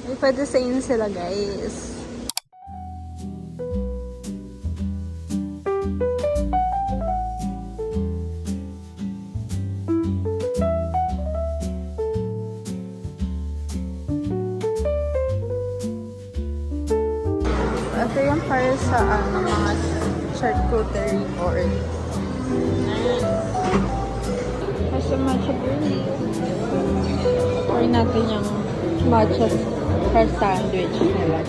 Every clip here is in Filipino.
May pa-design sila, guys. Ito yung para sa mga charcuterie board. Kasi matcha burger. Or natin yung matcha for sandwich nila.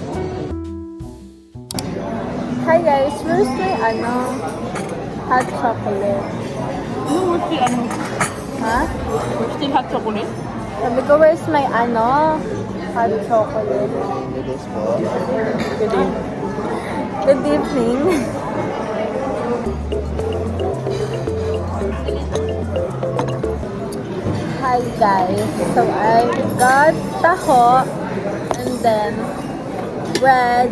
Hi guys, where's my hot chocolate? Where's the Ha? Where's the hot chocolate? Sabi ko, where's my hot chocolate? Good evening. Good evening. Hi guys. So I got taho and then bread.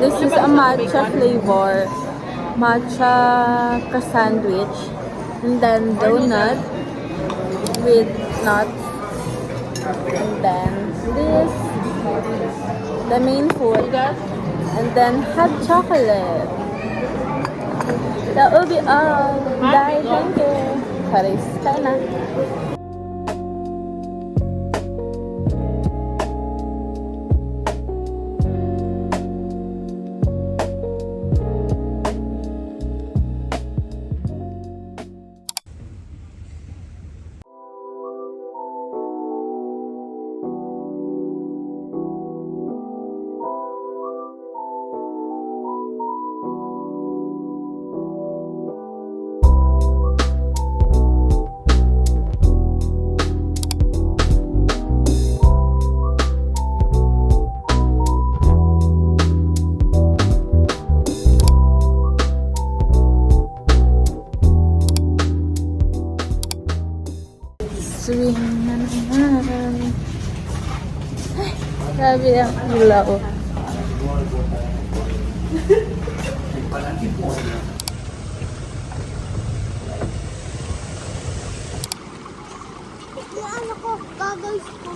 This is a matcha flavor. Matcha sandwich. And then donut with nuts. And then this, the main food. And then hot chocolate. That will be all. Bye, thank you. Paris, tayo na. Swing na naman. Ay, grabe ang ilaw. Ano ko, gagawin ko.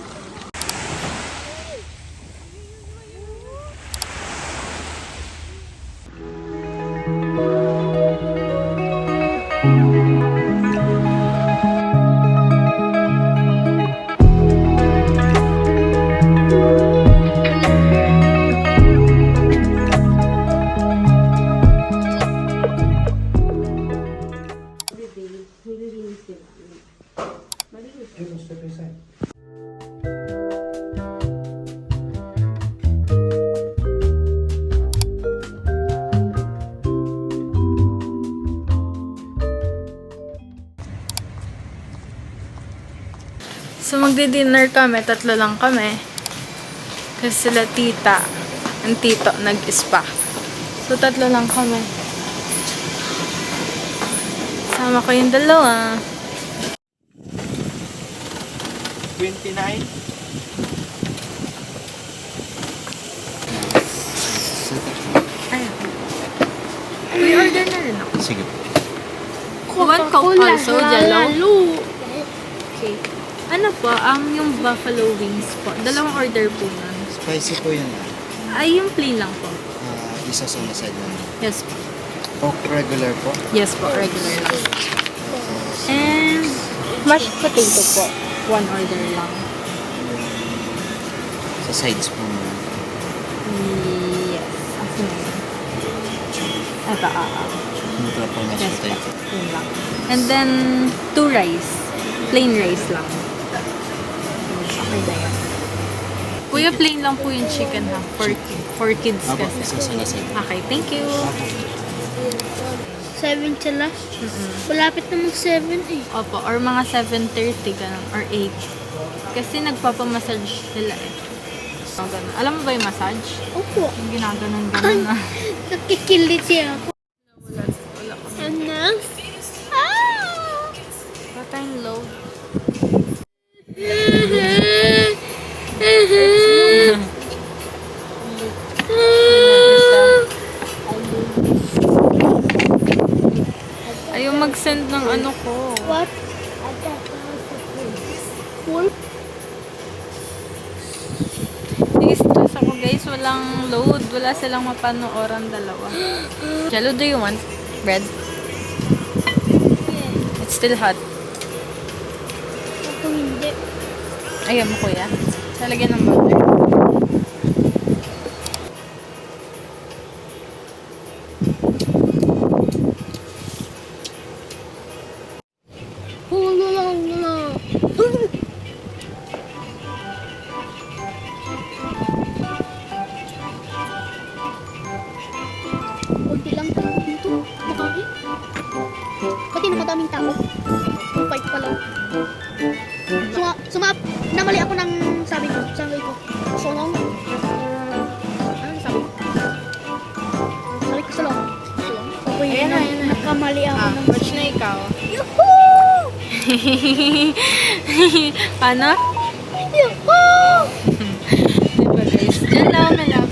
So magdi-dinner kami, tatlo lang kami. Kasi sila tita and tito nag-spa. So tatlo lang kami. Sama ko yung dalawa. 29? Ayun. May order na rin ako. Sige. One Coke also, Jello. Okay. Ano po, yung buffalo wings po. Dalawang order po nun. Spicy po yun. Ay, yung plain lang po. Isa sa side lang. Yes po. Coke regular po. Yes po, regular lang. And mashed potato po. One order lang. Sa sides po. Yes. Asin na yun. Ito, Ito po mas Yes po. potato. Yun lang. And then, 2 rice. Plain rice lang. Okay na yan. Kuya, plain lang po yung chicken ha. For kids Apo, kasi. isa sa side. Okay, thank you. 7 sila. Malapit na mag-7 eh. Opo, or mga 7:30 ganun, or 8. Kasi nagpapamassage sila eh. So, ganun. Alam mo ba yung massage? Opo. Yung ginaganon-ganon na. Nakikilit siya ako. Wala ko. Anak? Ah! Bata yung low. Ayaw mag-send ng ano ko. What? Wolf? Hindi walang load. Wala silang mapanooran dalawa. Jello, do you want bread? It's still hot. Ako hindi. Ayaw mo, kuya. Lalagyan ng butter. Hulala. Kunti lang tayo dito. Makaki. Pati nakadaming tao. 2.5 pa lang. Namali ako ng sabi ko. Sonong. Ano sabi ko? Sabi ko salong. Okay, Ayan na. Nakamali ako ng... Watch na ikaw. Yuhuu! Paano? Yuhuu! Diba guys? Diyan lang, malap.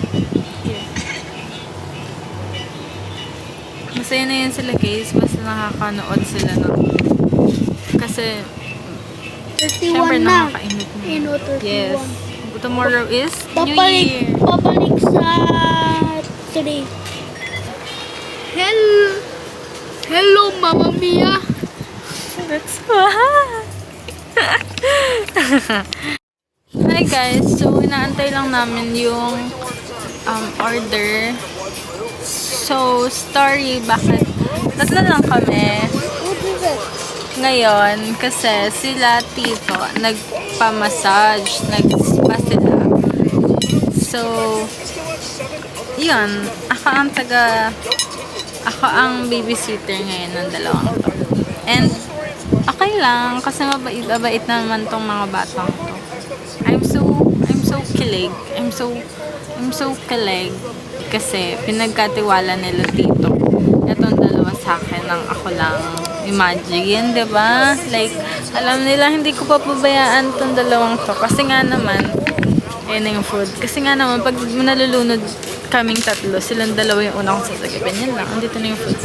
Masaya na yan sila guys. Basta nakakanood sila nun. Kasi, 31 syempre na. nakakainit na. Ino, 31. Yes. Tomorrow is New Year. Babalik sa today. Hello, Mama Mia. That's why. Hi guys. So, inaantay lang namin yung order. So, story, bakit tatlo lang kami What is it? ngayon kasi sila tito nagpa-massage, nag-spa sila. So, yun. Ako ang babysitter ngayon ng dalawang to. And, okay lang kasi mabait naman tong mga batang to. I'm so kilig. I'm so kilig kasi pinagkatiwala nila tito. Itong dalawa sa akin ng ako lang. Imagine, di ba? Like, alam nila hindi ko papabayaan tong dalawang to. Kasi nga naman, ayun na yung food. Kasi nga naman, pag nalulunod kaming tatlo, silang dalawa yung una kong sasagipin. Yan lang, andito na yung food.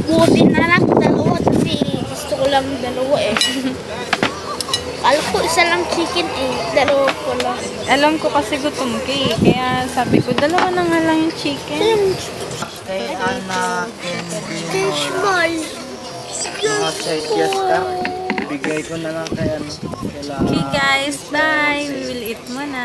Buti na lang dalawa kasi gusto ko lang dalawa eh. Kala ko isa lang chicken eh. Dalawa ko lang. Alam ko kasi gutom ka eh. Kaya sabi ko, dalawa na nga lang yung chicken. Kay anak, Fish ball. mga side yes ka. Bigay ko na lang kay ano. Okay guys, bye! We will eat muna.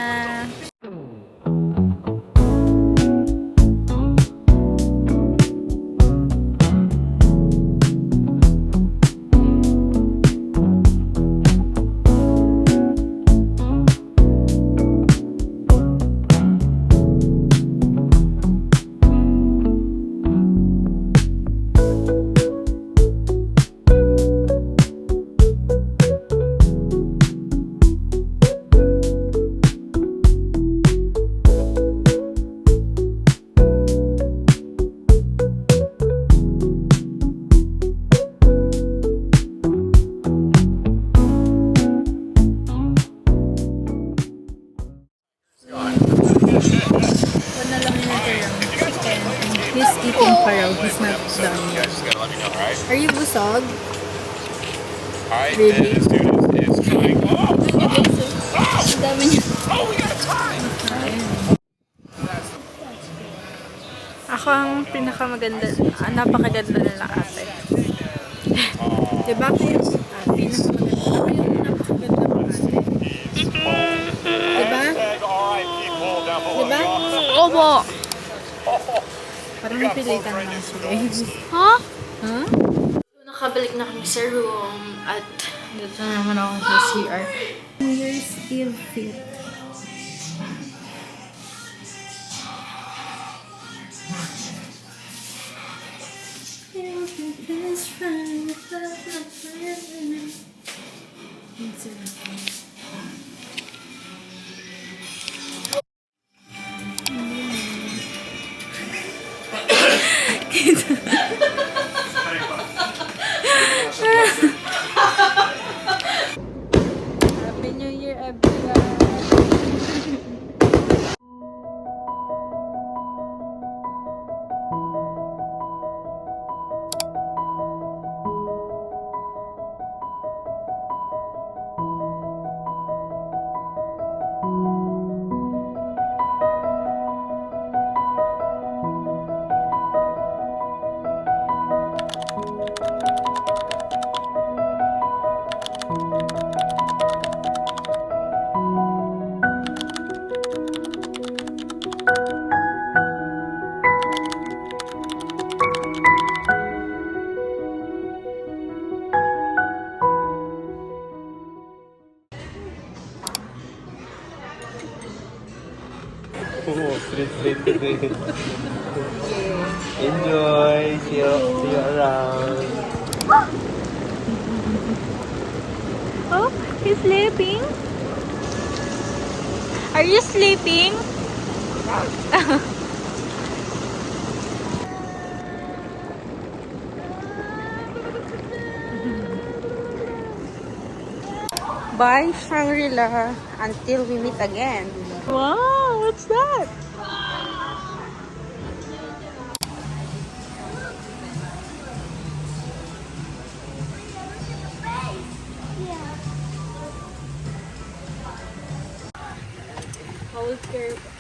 Wala lang yung chicken. He's eating paraw. He's not done yet. Are you busog? Alright, Really? this dude is trying. Oh, Ang dami niya. oh, we got time. Ako ang pinakamaganda, napakaganda nila ate. Diba kayo? Pinakamaganda. Ako yung napakaganda ng ate. Diba? Diba? Opo. Parang napilitan lang siya guys. Ha? Huh? So, nakabalik na kami sa room at dito naman ako sa CR. New Year's Eve fit. Happy New Year, everyone! Straight today. Enjoy. See you around. Oh, he's sleeping. Are you sleeping? Bye, Shangri-La. Until we meet again. Wow, what's that?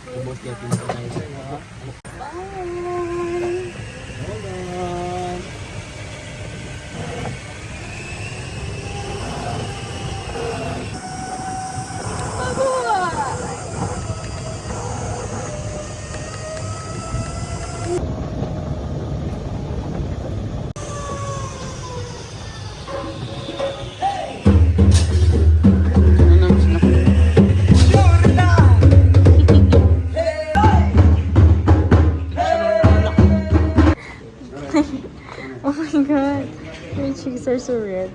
Ubos natin sa kaiser, ha? Hold on. Oh my god, your cheeks are so red.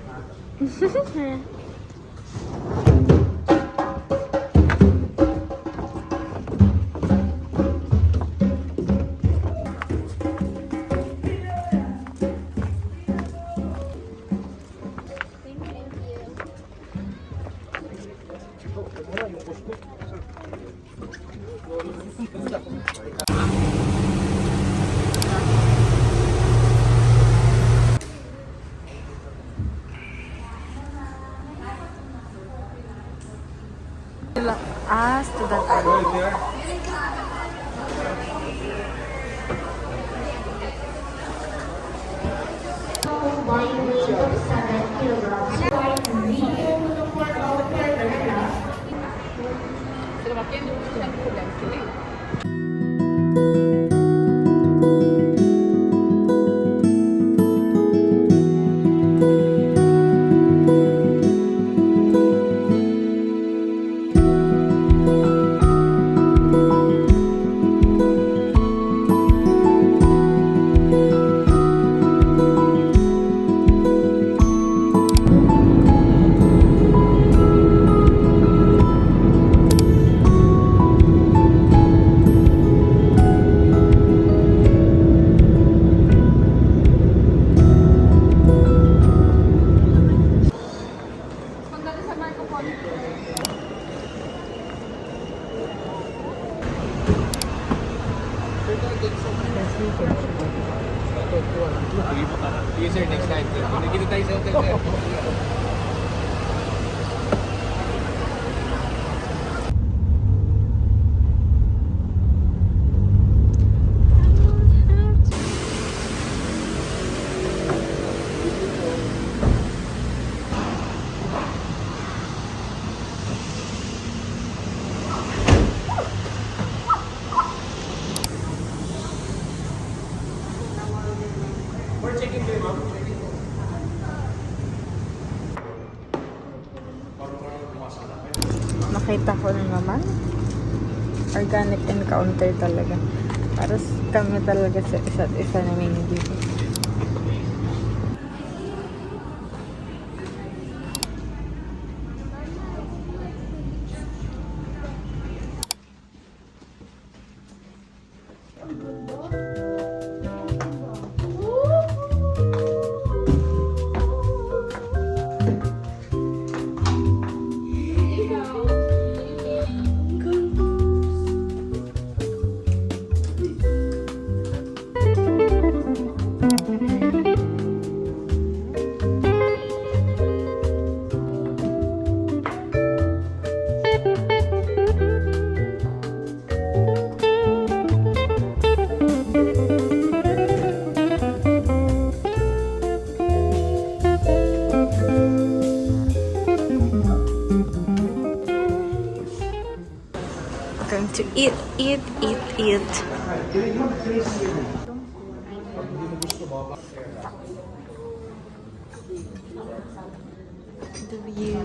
Student ID. See you, sir, next time. Nagkita tayo sa hotel, sir. Nakita ko na naman. Organic encounter talaga. Para kami talaga sa isa't isa na may dito. Going to eat. The view.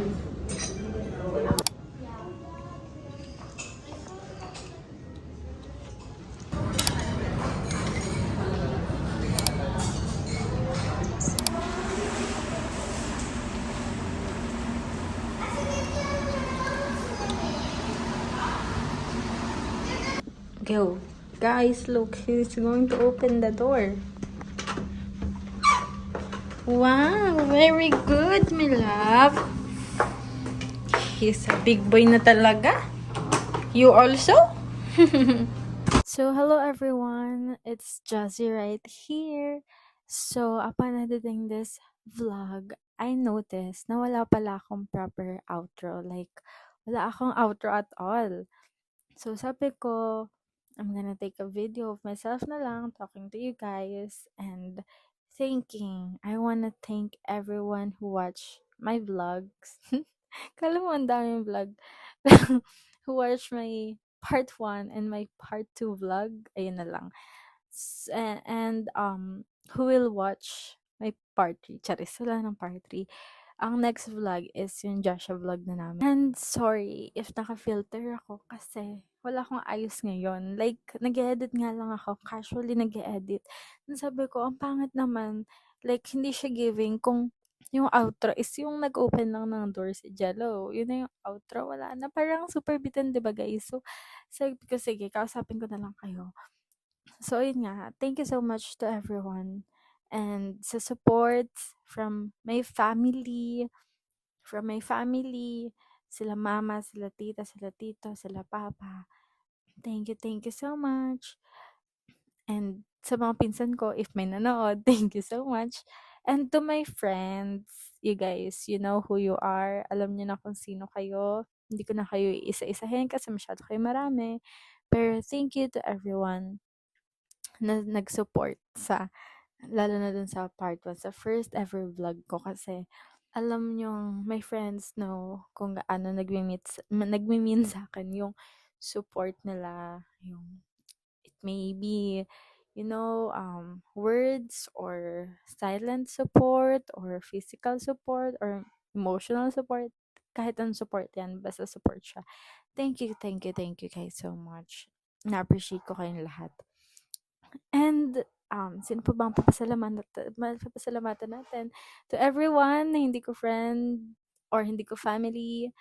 Go. Guys, look, he's going to open the door. Wow, very good, my love. He's a big boy na talaga. You also? So, hello everyone. It's Jazzy right here. So, upon editing this vlog, I noticed na wala pala akong proper outro. Like, wala akong outro at all. So, sabi ko, I'm gonna take a video of myself na lang talking to you guys and thanking. I wanna thank everyone who watched my vlogs. Kala mo ang daming vlog. Who watched my part 1 and my part 2 vlog. Ayun na lang. And who will watch my part 3. Charis, wala ng part 3. Ang next vlog is yung Joshua vlog na namin. And sorry if naka-filter ako kasi wala akong ayos ngayon. Like, nag-edit nga lang ako. Casually nag-edit. Sabi ko, ang pangit naman. Like, hindi siya giving kung yung outro is yung nag-open lang ng door si Jello. Yun na yung outro. Wala na. Parang super bitin, diba guys? So, sabi ko, sige, kausapin ko na lang kayo. So, yun nga. Thank you so much to everyone. And sa support from my family, sila mama, sila tita, sila tito, sila papa. Thank you so much. And sa mga pinsan ko, if may nanood, thank you so much. And to my friends, you guys, you know who you are. Alam niyo na kung sino kayo. Hindi ko na kayo isa-isahin kasi masyado kayo marami. Pero thank you to everyone na nag-support sa lalo na dun sa part 1, sa first ever vlog ko kasi alam niyong my friends know kung gaano nagme-mean sa akin yung support nila, yung it may be, you know, words or silent support or physical support or emotional support. Kahit anong support yan, basta support siya. Thank you guys so much. Na-appreciate ko kayong lahat. And, sino pa bang papasalamatan natin? To everyone na hindi ko friend or hindi ko family,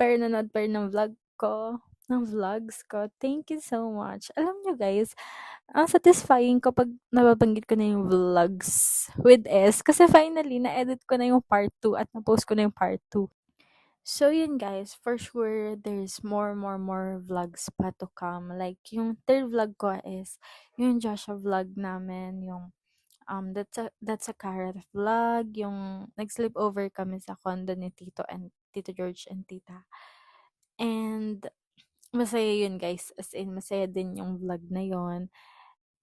pero nanood pa rin ng vlogs ko. Thank you so much. Alam nyo guys, ang satisfying kapag nababanggit ko na yung vlogs with S. Kasi finally, na-edit ko na yung part 2 at na-post ko na yung part 2. So, yun guys, for sure, there's more vlogs pa to come. Like, yung third vlog ko is yung Joshua vlog namin, yung that's a carrot vlog, yung nag-sleepover kami sa condo ni Tito George and Tita. And, masaya yun guys, as in, masaya din yung vlog na yun.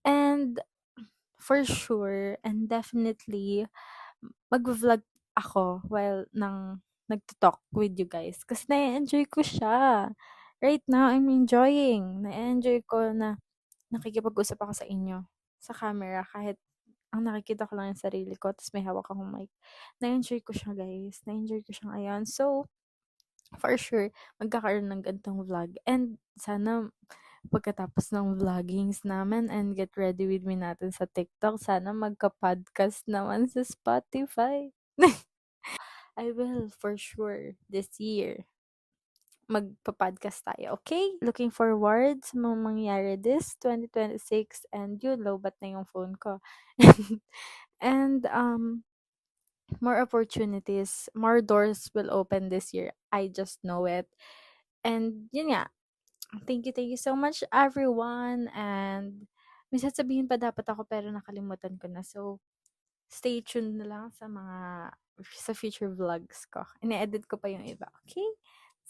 And, for sure, and definitely, mag-vlog ako while nagto-talk with you guys. Kasi na-enjoy ko siya. Right now, I'm enjoying. Na-enjoy ko na nakikipag-usap ako sa inyo sa camera kahit ang nakikita ko lang yung sarili ko tapos may hawak akong mic. Na-enjoy ko siya guys. Na-enjoy ko siya ngayon. So, for sure, magkakaroon ng ganitong vlog. And sana pagkatapos ng vloggings namin and get ready with me natin sa TikTok, sana magka-podcast naman sa Spotify. I will for sure this year magpa-podcast tayo, okay? Looking forward sa mga mangyayari this 2026 and yun, lowbat na yung phone ko. And more opportunities, more doors will open this year. I just know it. And yun nga, thank you so much everyone. And may sasabihin pa dapat ako pero nakalimutan ko na. So, stay tuned na lang sa future vlogs ko. Ine-edit ko pa yung iba, okay?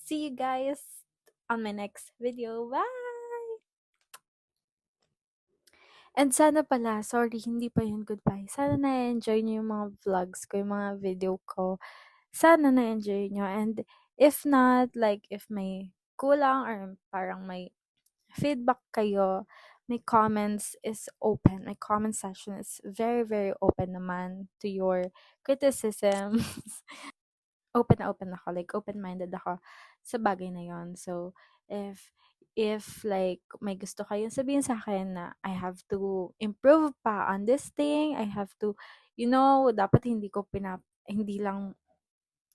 See you guys on my next video. Bye! And sana pala, sorry, hindi pa yun goodbye. Sana na-enjoy nyo yung mga vlogs ko, yung mga video ko. Sana na-enjoy nyo. And if not, like, if may kulang or parang may feedback kayo, my comments is open. My comment section is very open naman to your criticisms. Open na open ako. Like, open-minded ako sa bagay na yon. So, if like, may gusto kayong sabihin sa akin na I have to improve pa on this thing, I have to, you know, dapat hindi lang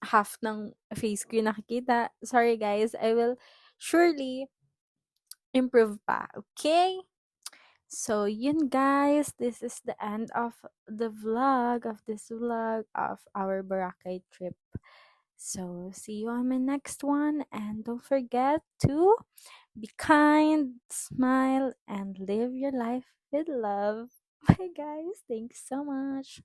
half ng face ko yung nakikita. Sorry guys, I will surely improve pa. Okay? So, yun guys, this is the end of the vlog, of this vlog of our Boracay trip. So, see you on my next one, and don't forget to be kind, smile, and live your life with love. Bye guys. Thanks so much.